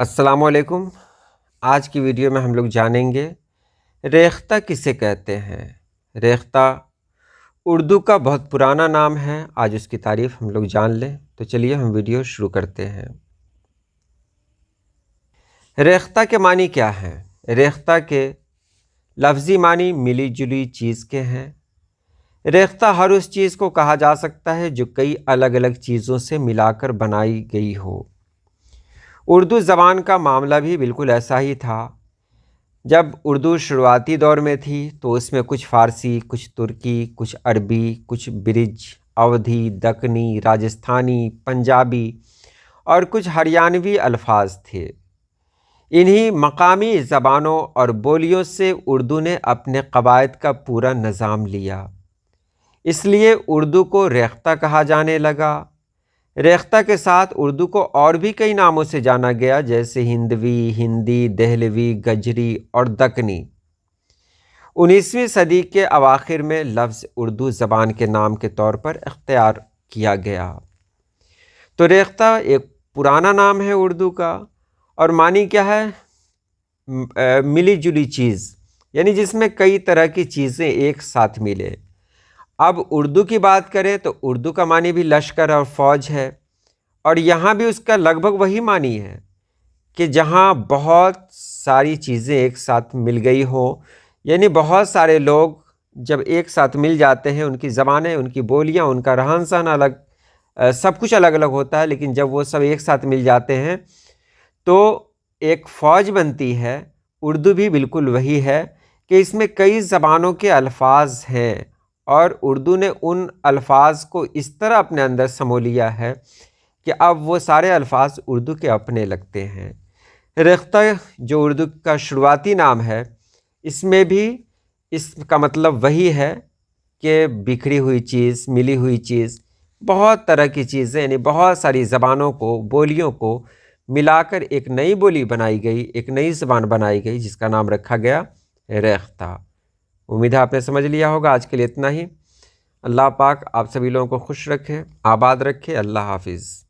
السلام علیکم۔ آج کی ویڈیو میں ہم لوگ جانیں گے ریختہ کسے کہتے ہیں۔ ریختہ اردو کا بہت پرانا نام ہے۔ آج اس کی تعریف ہم لوگ جان لیں تو چلیے ہم ویڈیو شروع کرتے ہیں۔ ریختہ کے معنی کیا ہیں؟ ریختہ کے لفظی معنی ملی جلی چیز کے ہیں۔ ریختہ ہر اس چیز کو کہا جا سکتا ہے جو کئی الگ الگ چیزوں سے ملا کر بنائی گئی ہو۔ اردو زبان کا معاملہ بھی بالکل ایسا ہی تھا۔ جب اردو شروعاتی دور میں تھی تو اس میں کچھ فارسی، کچھ ترکی، کچھ عربی، کچھ برج، اودھی، دکنی، راجستھانی، پنجابی اور کچھ ہریانوی الفاظ تھے۔ انہی مقامی زبانوں اور بولیوں سے اردو نے اپنے قواعد کا پورا نظام لیا، اس لیے اردو کو ریختہ کہا جانے لگا۔ ریختہ کے ساتھ اردو کو اور بھی کئی ناموں سے جانا گیا، جیسے ہندوی، ہندی، دہلوی، گجری اور دکنی۔ 19ویں صدی کے اواخر میں لفظ اردو زبان کے نام کے طور پر اختیار کیا گیا۔ تو ریختہ ایک پرانا نام ہے اردو کا، اور معنی کیا ہے؟ ملی جلی چیز، یعنی جس میں کئی طرح کی چیزیں ایک ساتھ ملے۔ اب اردو کی بات کریں تو اردو کا معنی بھی لشکر اور فوج ہے، اور یہاں بھی اس کا لگ بھگ وہی معنی ہے کہ جہاں بہت ساری چیزیں ایک ساتھ مل گئی ہوں، یعنی بہت سارے لوگ جب ایک ساتھ مل جاتے ہیں، ان کی زبانیں، ان کی بولیاں، ان کا رہن سہن الگ، سب کچھ الگ الگ ہوتا ہے، لیکن جب وہ سب ایک ساتھ مل جاتے ہیں تو ایک فوج بنتی ہے۔ اردو بھی بالکل وہی ہے کہ اس میں کئی زبانوں کے الفاظ ہیں، اور اردو نے ان الفاظ کو اس طرح اپنے اندر سمو لیا ہے کہ اب وہ سارے الفاظ اردو کے اپنے لگتے ہیں۔ ریختہ جو اردو کا شروعاتی نام ہے، اس میں بھی اس کا مطلب وہی ہے کہ بکھری ہوئی چیز، ملی ہوئی چیز، بہت طرح کی چیزیں، یعنی بہت ساری زبانوں کو، بولیوں کو ملا کر ایک نئی بولی بنائی گئی، ایک نئی زبان بنائی گئی، جس کا نام رکھا گیا ریختہ۔ امید ہے آپ نے سمجھ لیا ہوگا۔ آج کے لیے اتنا ہی۔ اللہ پاک آپ سبھی لوگوں کو خوش رکھے، آباد رکھے۔ اللہ حافظ۔